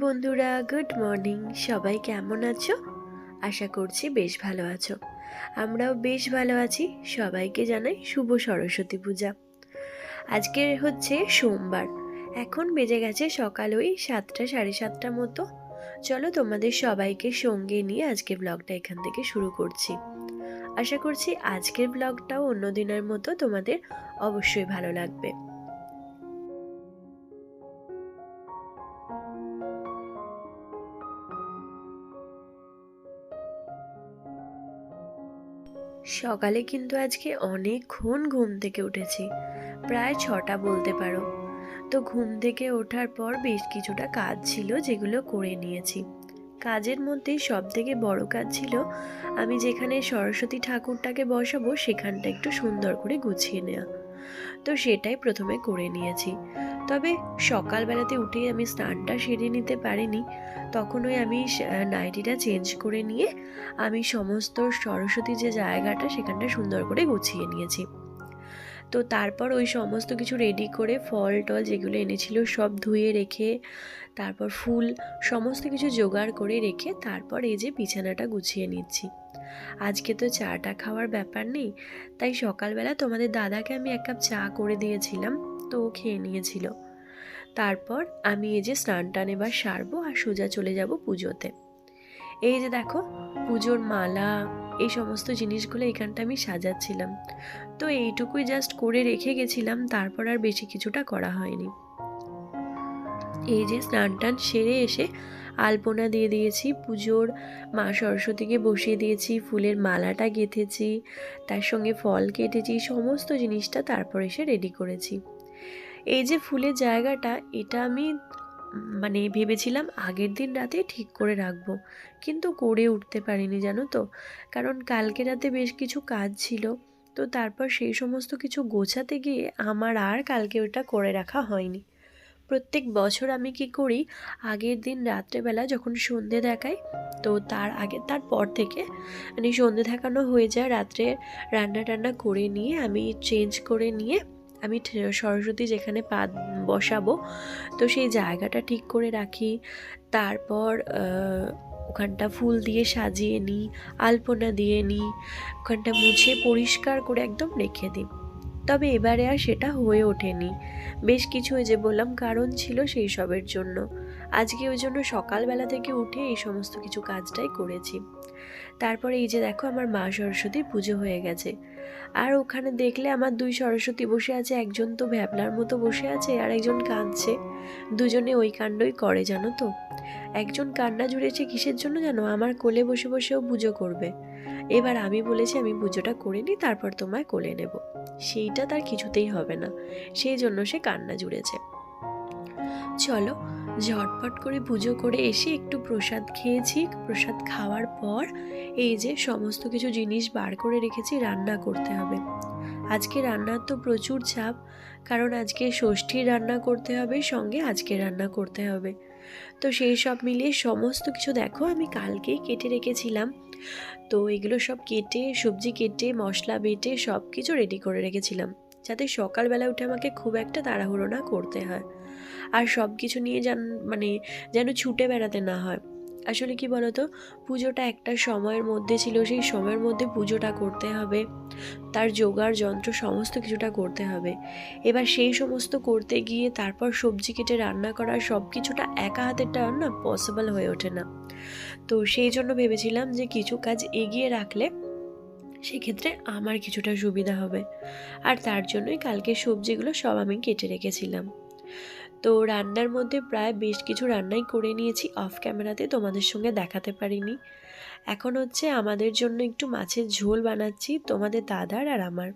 Hello বন্ধুরা, good morning. সবাই কেমন আছো? আশা করছি বেশ ভালো আছো। আমরাও বেশ ভালো আছি। সবাইকে জানাই শুভ সরস্বতী পূজা। আজকে হচ্ছে সোমবার। এখন বেজে গেছে সকাল ওই 7টা, 7:30 মতো। চলো তোমাদের সবাইকে সঙ্গে নিয়ে আজকে ব্লগটা এখান থেকে শুরু করছি। আশা করছি আজকের ব্লগটাও অন্য দিনের মতো তোমাদের অবশ্যই ভালো লাগবে। সকালে কিন্তু আজকে অনেকক্ষণ ঘুম থেকে উঠেছি, প্রায় 6টা বলতে পারো। তো ঘুম থেকে ওঠার পর বেশ কিছুটা কাজ ছিল যেগুলো করে নিয়েছি। কাজের মধ্যে সব থেকে বড় কাজ ছিল আমি যেখানে সরস্বতী ঠাকুরটাকে বসাবো সেখানটা একটু সুন্দর করে গুছিয়ে নেওয়া। তো সেটাই প্রথমে করে নিয়েছি। তবে সকালবেলাতে উঠেই আমি স্নানটা সেরে নিতে পারিনি। তখন আমি নাইটিটা চেঞ্জ করে নিয়ে আমি সমস্ত সরস্বতী যে জায়গাটা সেখানটা সুন্দর করে গুছিয়ে নিয়েছি। তো তারপর ওই সমস্ত কিছু রেডি করে ফল টল যেগুলো এনেছিল সব ধুয়ে রেখে, তারপর ফুল সমস্ত কিছু জোগাড় করে রেখে তারপর এই যে বিছানাটা গুছিয়ে নিচ্ছি। আজকে তো চাটা খাওয়ার ব্যাপার নেই, তাই সকালবেলা তোমাদের দাদাকে আমি 1 কাপ চা করে দিয়েছিলাম, তো ও খেয়ে নিয়েছিল। তারপর আমি এই যে স্নান টান এবার সারবো আর সোজা চলে যাব পুজোতে। এই যে দেখো, পুজোর মালা এই সমস্ত জিনিসগুলো এখানটা আমি সাজাচ্ছিলাম। তো এইটুকুই জাস্ট করে রেখে গেছিলাম, তারপর আর বেশি কিছুটা করা হয়নি। এই যে স্নান টান সেরে এসে আলপনা দিয়ে দিয়েছি, পুজোর মা সরস্বতীকে বসিয়ে দিয়েছি, ফুলের মালাটা গেঁথেছি, তার সঙ্গে ফল কেটেছি, সমস্ত জিনিসটা তারপর এসে রেডি করেছি। এই যে ফুলের জায়গাটা, এটা আমি ভেবেছিলাম আগের দিন রাতে ঠিক করে রাখবো, কিন্তু করে উঠতে পারিনি জানো তো। কারণ কালকে রাতে বেশ কিছু কাজ ছিল, তো তারপর সেই সমস্ত কিছু গোছাতে গিয়ে আমার আর কালকে ওটা করে রাখা হয়নি। প্রত্যেক বছর আমি কি করি, আগের দিন রাত্রেবেলা যখন সন্ধে দেখাই, তো তারপর থেকে সন্ধে দেখানো হয়ে যায়, রাত্রে রান্না টান্না করে নিয়ে আমি চেঞ্জ করে নিয়ে আমি সরস্বতী যেখানে পা বসাবো তো সেই জায়গাটা ঠিক করে রাখি। তারপর ওখানটা ফুল দিয়ে সাজিয়ে নিই, আলপনা দিয়ে নিই, ওখানটা মুছে পরিষ্কার করে একদম রেখে দিই। তবে এবারে আর সেটা হয়ে ওঠেনি। বেশ কিছু যে বললাম কারণ ছিল সেই সবের জন্য। আজকে ওই জন্য সকালবেলা থেকে উঠে এই সমস্ত কিছু কাজটাই করেছি। তারপরে এই যে দেখো, আমার মা সরস্বতীর পুজো হয়ে গেছে। আর ওখানে দেখলে আমার 2 সরস্বতী বসে আছে, একজন তো ভ্যাবলার মতো বসে আছে আর একজন কাঁদছে। দুজনে ওই কাণ্ডই করে জানো তো। একজন কান্না জুড়েছে কিসের জন্য জানো, আমার কোলে বসে বসেও পুজো করবে। এবার আমি বলেছি আমি পুজোটা করে নিই, তারপর তোমায় কোলে নেব। সেইটা তার কিছুতেই হবে না, সেই জন্য সে কান্না জুড়েছে। চলো ঝটপট করে পুজো করে এসে একটু প্রসাদ খেয়েছি। প্রসাদ খাওয়ার পর এই যে সমস্ত কিছু জিনিস বার করে রেখেছি, রান্না করতে হবে। আজকে রান্নার তো প্রচুর চাপ, কারণ আজকে ষষ্ঠীর রান্না করতে হবে, সঙ্গে আজকে রান্না করতে হবে। তো সেই সব মিলিয়ে সমস্ত কিছু দেখো আমি কালকেই কেটে রেখেছিলাম। তো এগুলো সব কেটে, সবজি কেটে, মশলা বেটে সব কিছু রেডি করে রেখেছিলাম, যাতে সকালবেলা উঠে আমাকে খুব একটা তাড়াহুড়ো না করতে হয়, আর সব কিছু নিয়ে যেন ছুটে বেড়াতে না হয়। আসলে কি বলতো, পুজোটা একটা সময়ের মধ্যে ছিল, সেই সময়ের মধ্যে পুজোটা করতে হবে, তার জোগাড় যন্ত্র সমস্ত কিছুটা করতে হবে। এবার সেই সমস্ত করতে গিয়ে তারপর সবজি কেটে রান্না করা, সব কিছুটা একা হাতেরটা না পসিবল হয়ে ওঠে না। তো সেই জন্য ভেবেছিলাম যে কিছু কাজ এগিয়ে রাখলে সেক্ষেত্রে আমার কিছুটা সুবিধা হবে, আর তার জন্যই কালকে সবজিগুলো সব আমি কেটে রেখেছিলাম। তো রান্নার মধ্যে প্রায় বেশ কিছু রান্নাই করে নিয়েছি, অফ ক্যামেরাতে তোমাদের সঙ্গে দেখাতে পারিনি। এখন হচ্ছে আমাদের জন্য একটু মাছের ঝোল বানাচ্ছি, তোমাদের দাদার আর আমার।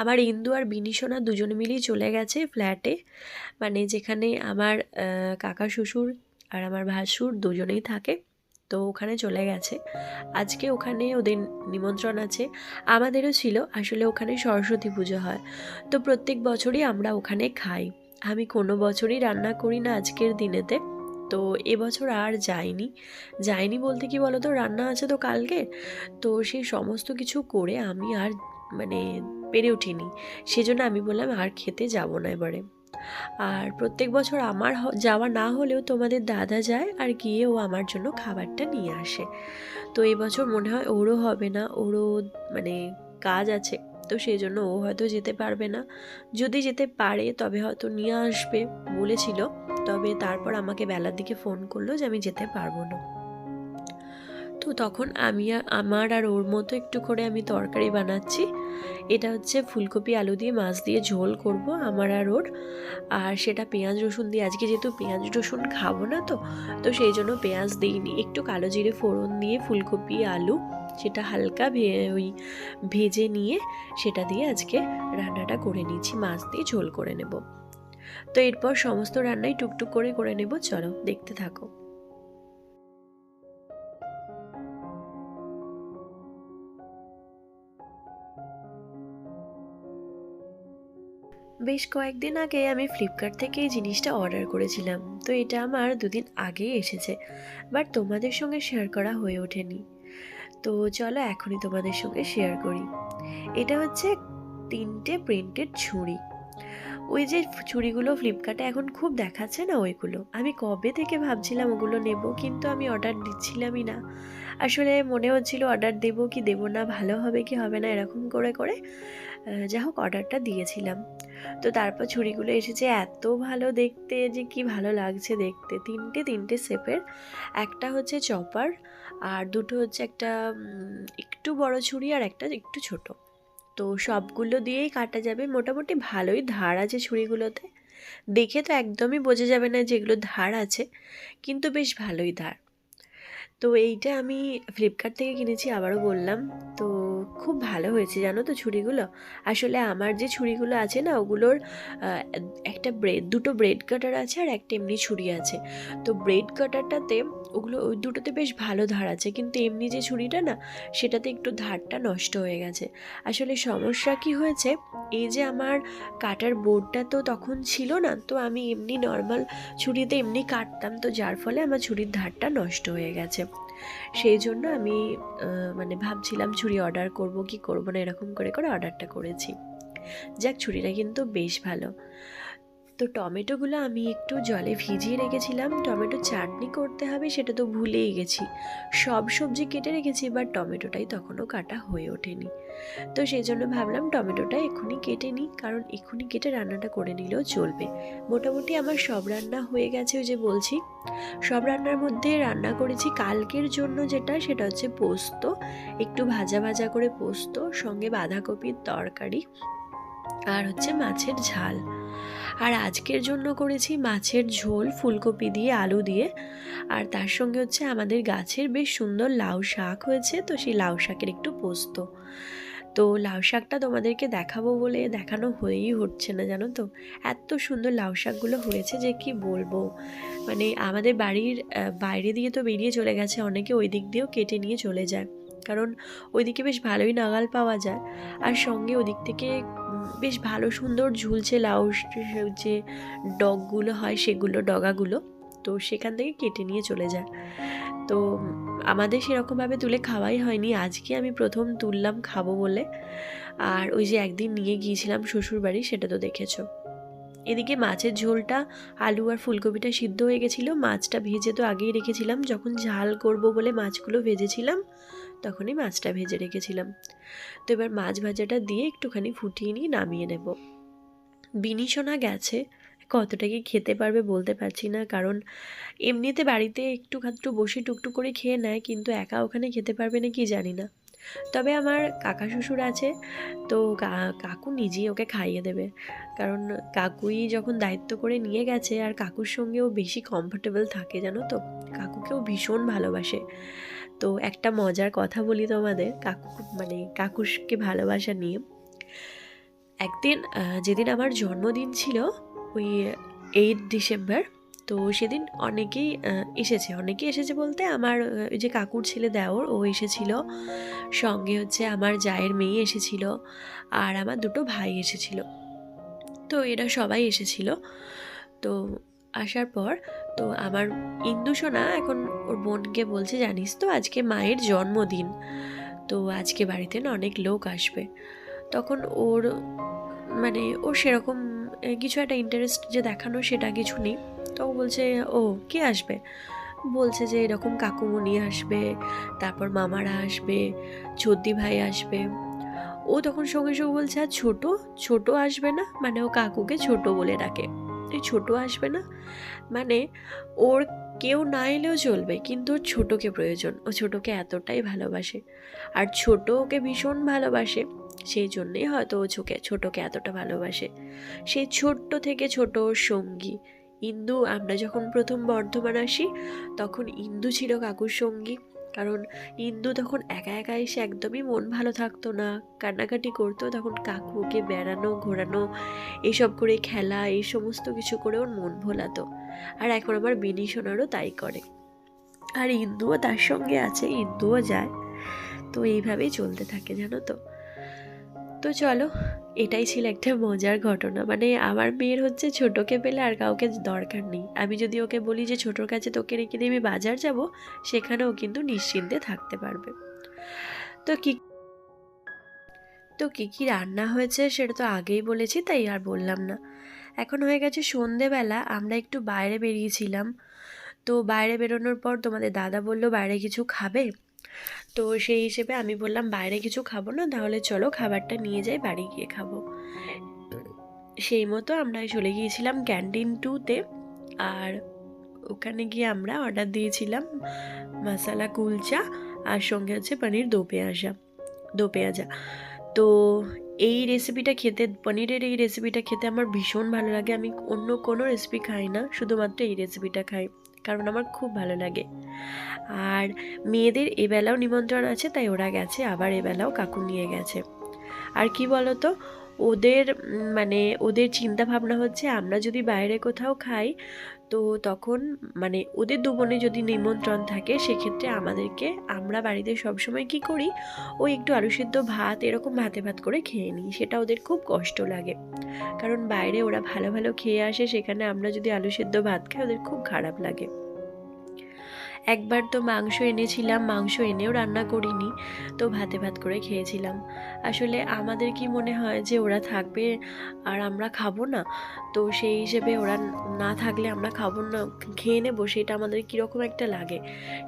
আমার ইন্দু আর বিনিশোনা দুজনে মিলেই চলে গেছে ফ্ল্যাটে, যেখানে আমার কাকা শ্বশুর আর আমার ভাসুর দুজনেই থাকে। তো ওখানে চলে গেছে আজকে, ওখানে ওদের নিমন্ত্রণ আছে। আমাদেরও ছিল, আসলে ওখানে সরস্বতী পুজো হয়, তো প্রত্যেক বছরই আমরা ওখানে খাই। আমি কোনো বছরই রান্না করি না আজকের দিনেতে, তো এবছর আর যাইনি বলতে কি বলো তো, রান্না আছে তো কালকে, তো সেই সমস্ত কিছু করে আমি আর পেরে উঠিনি। সেজন্য আমি বললাম আর খেতে যাব না এবারে। আর প্রত্যেক বছর আমার যাওয়া না হলেও তোমাদের দাদা যায় আর গিয়ে ও আমার জন্য খাবারটা নিয়ে আসে। তো এই বছর মনে হয় ওরও হবে না, ওরও মানে কাজ আছে, তো সেই জন্য ও হয়তো যেতে পারবে না। যদি যেতে পারে তবে হয়তো নিয়ে আসবে বলেছিল, তবে তারপর আমাকে বেলার দিকে ফোন করলো যে আমি যেতে পারবো না। তো তখন আমার আর ওর মতো একটু করে আমি তরকারি বানাচ্ছি। এটা হচ্ছে ফুলকপি আলু দিয়ে মাছ দিয়ে ঝোল করব আমার আর ওর। আর সেটা পেঁয়াজ রসুন দিয়ে, আজকে যেহেতু পেঁয়াজ রসুন খাবো না, তো তো সেই জন্য পেঁয়াজ দিইনি, একটু কালো জিরে ফোড়ন দিয়ে ফুলকপি আলু সেটা হালকা ওই ভেজে নিয়ে সেটা দিয়ে আজকে রান্নাটা করে নিচ্ছি, মাছ দিয়ে ঝোল করে নেব। তো এরপর সমস্ত রান্নাই টুকটুক করে করে নেব, চলো দেখতে থাকো। বেশ কয়েকদিন আগে আমি ফ্লিপকার্ট থেকে এই জিনিসটা অর্ডার করেছিলাম, তো এটা আমার 2 দিন আগেই এসেছে, বাট তোমাদের সঙ্গে শেয়ার করা হয়ে ওঠেনি। তো চলো এখনই তোমাদের সঙ্গে শেয়ার করি। এটা হচ্ছে 3টে প্রিন্টেড ছুরি। ওই যে ছুরিগুলো ফ্লিপকার্টে এখন খুব দেখাচ্ছে না, ওইগুলো আমি কবে থেকে ভাবছিলাম ওগুলো নেব, কিন্তু আমি অর্ডার দিচ্ছিলামই না। আসলে মনে হচ্ছিল অর্ডার দেবো কি দেবো না, ভালো হবে কি হবে না, এরকম করে করে যা হোক অর্ডারটা দিয়েছিলাম। তো তারপর ছুরিগুলো এসেছে, এত ভালো দেখতে যে কি ভালো লাগছে দেখতে। তিনটে শেপের, একটা হচ্ছে চপার, আর দুটো হচ্ছে একটা একটু বড় ছুরি আর একটা একটু ছোট। তো সবগুলো দিয়েই কাটা যাবে, মোটামুটি ভালোই ধার আছে ছুরিগুলোতে। দেখে তো একদমই বোঝা যাবে না যে এগুলো ধার আছে, কিন্তু বেশ ভালোই ধার। তো এইটা আমি ফ্লিপকার্ট থেকে কিনেছি, আবারও বললাম। তো খুব ভালো হয়েছে জানো তো ছুরিগুলো। আসলে আমার যে ছুরিগুলো আছে না, ওগুলোর একটা দুটো ব্রেড কাটার আছে আর একটা এমনি ছুরি আছে। তো ব্রেড কাটারটাতে ওই দুটোতে বেশ ভালো ধার আছে, কিন্তু এমনি যে ছুরিটা না, সেটাতে একটু ধারটা নষ্ট হয়ে গেছে। আসলে সমস্যা কি হয়েছে, এই যে আমার কাটার বোর্ডটা তো তখন ছিল না, তো আমি এমনি নর্মাল ছুরিতে এমনি কাটতাম, তো যার ফলে আমার ছুরির ধারটা নষ্ট হয়ে গেছে। সেই জন্য আমি মানে ভাবছিলাম ছুরি অর্ডার করব কি করব না, এরকম করে করে অর্ডারটা করেছি। যাক, ছুরিটা কিন্তু বেশ ভালো। তো টমেটোগুলো আমি একটু জলে ভিজিয়ে রেখেছিলাম, টমেটো চাটনি করতে হবে সেটা তো ভুলেই গেছি। সব সবজি কেটে রেখেছি, বাট টমেটোটাই তখনও কাটা হয়ে ওঠেনি। তো সেই জন্য ভাবলাম টমেটোটা এক্ষুনি কেটে নিই, কারণ এক্ষুনি কেটে রান্নাটা করে নিলেও চলবে। মোটামুটি আমার সব রান্না হয়ে গেছে, ওই যে বলছি সব রান্নার মধ্যে রান্না করেছি কালকের জন্য যেটা, সেটা হচ্ছে পোস্ত, একটু ভাজা ভাজা করে পোস্ত, সঙ্গে বাঁধাকপির তরকারি, আর হচ্ছে মাছের ঝাল। আর আজকের জন্য করেছি মাছের ঝোল ফুলকপি দিয়ে আলু দিয়ে, আর তার সঙ্গে হচ্ছে আমাদের গাছের বেশ সুন্দর লাউ শাক হয়েছে, তো সেই লাউ শাকের একটু পোস্ত। তো লাউ শাকটা তোমাদেরকে দেখাবো বলে দেখানো হয়েই হচ্ছে না জানো তো, এত সুন্দর লাউ শাকগুলো হয়েছে যে কি বলবো। মানে আমাদের বাড়ির বাইরে দিয়ে তো বেরিয়ে চলে গেছে অনেকে, ওই দিক দিয়েও কেটে নিয়ে চলে যায়, কারণ ওইদিকে বেশ ভালোই নাগাল পাওয়া যায়। আর সঙ্গে ওদিক থেকে বেশ ভালো সুন্দর ঝুলছে লাউ, যে ডগগুলো হয় সেগুলো, ডগাগুলো, তো সেখান থেকে কেটে নিয়ে চলে যায়। তো আমাদের সেরকমভাবে তুলে খাওয়াই হয়নি, আজকে আমি প্রথম তুললাম খাবো বলে। আর ওই যে একদিন নিয়ে গিয়েছিলাম শ্বশুর বাড়ি, সেটা তো দেখেছো। এদিকে মাছের ঝোলটা, আলু আর ফুলকপিটা সিদ্ধ হয়ে গেছিলো, মাছটা ভেজে তো আগেই রেখেছিলাম, যখন ঝাল করব বলে মাছগুলো ভেজেছিলাম তখনই মাছটা ভেজে রেখেছিলাম। তো এবার মাছ ভাজাটা দিয়ে একটুখানি ফুটিয়ে নিয়ে নামিয়ে নেব। বিনিশোনা গেছে, কতটা কি খেতে পারবে বলতে পারছি না, কারণ এমনিতে বাড়িতে একটু খাদ্য বসে টুকটুক করে খেয়ে নেয়, কিন্তু একা ওখানে খেতে পারবে না কি জানি না। তবে আমার কাকা শ্বশুর আছে, তো কাকু নিজেই ওকে খাইয়ে দেবে, কারণ কাকুই যখন দায়িত্ব করে নিয়ে গেছে, আর কাকুর সঙ্গেও বেশি কমফোর্টেবল থাকে জানো তো, কাকুকেও ভীষণ ভালোবাসে। তো একটা মজার কথা বলি তোমাদের, কাকুকে ভালোবাসা নিয়ে। একদিন যেদিন আমার জন্মদিন ছিল, ওই 8 ডিসেম্বর, তো সেদিন অনেকেই এসেছে বলতে আমার ওই যে কাকুর ছেলে দেওর ও এসেছিল, সঙ্গে হচ্ছে আমার জায়ের মেয়ে এসেছিল, আর আমার দুটো ভাই এসেছিল। তো এরা সবাই এসেছিল। তো আসার পর তো আমার ইন্দুসোনা এখন ওর বোনকে বলছে, জানিস তো আজকে মায়ের জন্মদিন, তো আজকে বাড়িতে না অনেক লোক আসবে। তখন ওর সেরকম কিছু একটা ইন্টারেস্ট যে দেখানো সেটা কিছু নেই। তো ও বলছে, ও কে আসবে? বলছে যে এরকম কাকুমণি আসবে, তারপর মামারা আসবে, ছদ্দি ভাই আসবে। ও তখন সঙ্গে সঙ্গে বলছে, আর ছোট, ছোট আসবে না? মানে ও কাকুকে ছোট বলে ডাকে। এই ছোট আসবে না মানে ওর কেউ না এলেও চলবে, কিন্তু ওর ছোটকে প্রয়োজন। ও ছোটকে এতটাই ভালোবাসে, আর ছোট ওকে ভীষণ ভালোবাসে। সেই জন্যেই হয়তো ও ছোটকে এতটা ভালোবাসে। সেই ছোট্ট থেকে ছোট ওর সঙ্গী। ইন্দু, আমরা যখন প্রথম বর্ধমান আসি তখন ইন্দু ছিল কাকুর সঙ্গী। কারণ ইন্দু তখন একা একা এসে একদমই মন ভালো থাকতো না, কান্নাকাটি করতো। তখন কাকু ওকে বেড়ানো ঘোরানো এইসব করে, খেলা এই সমস্ত কিছু করে ওর মন ভোলাতো। আর এখন আমার বিনি সোনারও তাই করে। আর ইন্দুও তার সঙ্গে আছে, ইন্দুও যায়। তো এইভাবেই চলতে থাকে, জানো তো। তো চলো, এটাই ছিল একটা মজার ঘটনা। মানে আমার মেয়ের হচ্ছে ছোটকে পেলে আর কাউকে দরকার নেই। আমি যদি ওকে বলি যে ছোটোর কাছে তোকে রেখে দিয়ে আমি বাজার যাব, সেখানেও কিন্তু নিশ্চিন্তে থাকতে পারবে। তো কি তো কী কী রান্না হয়েছে সেটা তো আগেই বলেছি, তাই আর বললাম না। এখন হয়ে গেছে সন্ধেবেলা, আমরা একটু বাইরে বেরিয়েছিলাম। তো বাইরে বেরোনোর পর তোমাদের দাদা বলল বাইরে কিছু খাবে। তো সেই হিসেবে আমি বললাম বাইরে কিছু খাবো না, তাহলে চলো খাবারটা নিয়ে যাই, বাড়ি গিয়ে খাবো। সেই মতো আমরা চলে গিয়েছিলাম ক্যান্টিন 2-তে। আর ওখানে গিয়ে আমরা অর্ডার দিয়েছিলাম মশালা কুলচা, আর সঙ্গে হচ্ছে পনির দো পেঁয়াজা। তো এই রেসিপিটা খেতে, পনিরের এই রেসিপিটা খেতে আমার ভীষণ ভালো লাগে। আমি অন্য কোনো রেসিপি খাই না, শুধুমাত্র এই রেসিপিটা খাই, কারণ আমার খুব ভালো লাগে। আর মেয়েদের এবেলাও নিমন্ত্রণ আছে, তাই ওরা গেছে, আবার এবেলাও কাকু নিয়ে গেছে। আর কি বলতো, ওদের মানে ওদের চিন্তা ভাবনা হচ্ছে আমরা যদি বাইরে কোথাও খাই, তো তখন মানে ওদের দু বোনে যদি নিমন্ত্রণ থাকে, সেক্ষেত্রে আমাদেরকে, আমরা বাড়িতে সবসময় কি করি, ওই একটু আলু সিদ্ধ ভাত এরকম ভাতে ভাত করে খেয়ে নিই। সেটা ওদের খুব কষ্ট লাগে, কারণ বাইরে ওরা ভালো ভালো খেয়ে আসে, সেখানে আমরা যদি আলু সিদ্ধ ভাত খাই ওদের খুব খারাপ লাগে। একবার তো মাংস এনেছিলাম, মাংস এনেও রান্না করিনি, তো ভাতে ভাত করে খেয়েছিলাম। আসলে আমাদের কি মনে হয় যে ওরা থাকবে আর আমরা খাবো না, তো সেই হিসেবে ওরা না থাকলে আমরা খাবো না, খেয়ে নেবো, সেটা আমাদের কীরকম একটা লাগে,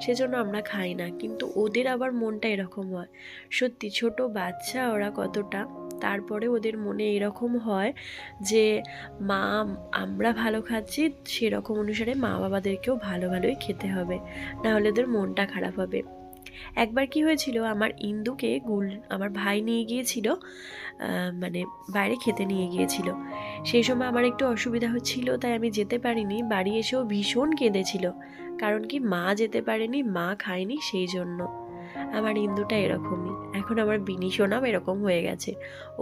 সেজন্য আমরা খাই না। কিন্তু ওদের আবার মনটা এরকম হয়। সত্যি ছোট বাচ্চা ওরা কতটা, তারপরে ওদের মনে এরকম হয় যে মা, আমরা ভালো খাচ্ছি, সেরকম অনুসারে মা বাবাদেরকেও ভালো ভালোই খেতে হবে, না হলে ওদের মনটা খারাপ হবে। একবার কি হয়েছিল, আমার ইন্দুকে আমার ভাই নিয়ে গিয়েছিল, মানে বাইরে খেতে নিয়ে গিয়েছিল। সেই সময় আমার একটু অসুবিধা হচ্ছিল, তাই আমি যেতে পারিনি। বাড়ি এসেও ভীষণ কেঁদেছিল, কারণ কি মা যেতে পারেনি, মা খায়নি, সেই জন্য। আমার ইন্দুটা এরকমই। এখন আমার বিনি সোনাও এরকম হয়ে গেছে।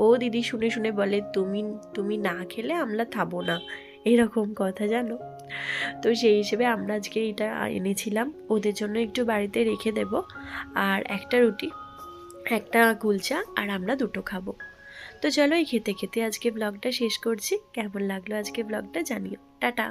ও দিদি শুনে শুনে বলে, তুমি তুমি না খেলে আমরা খাবো না, এরকম কথা, জানো। তো সেই হিসেবে আমরা আজকে এটা এনেছিলাম, ওদের জন্য একটু বাড়িতে রেখে দেব। আর একটা রুটি, একটা কুলচা, আর আমরা দুটো খাবো। তো চলো, এই খেতে খেতে আজকে ব্লগটা শেষ করছি। কেমন লাগলো আজকে ব্লগটা জানিও। টাটা।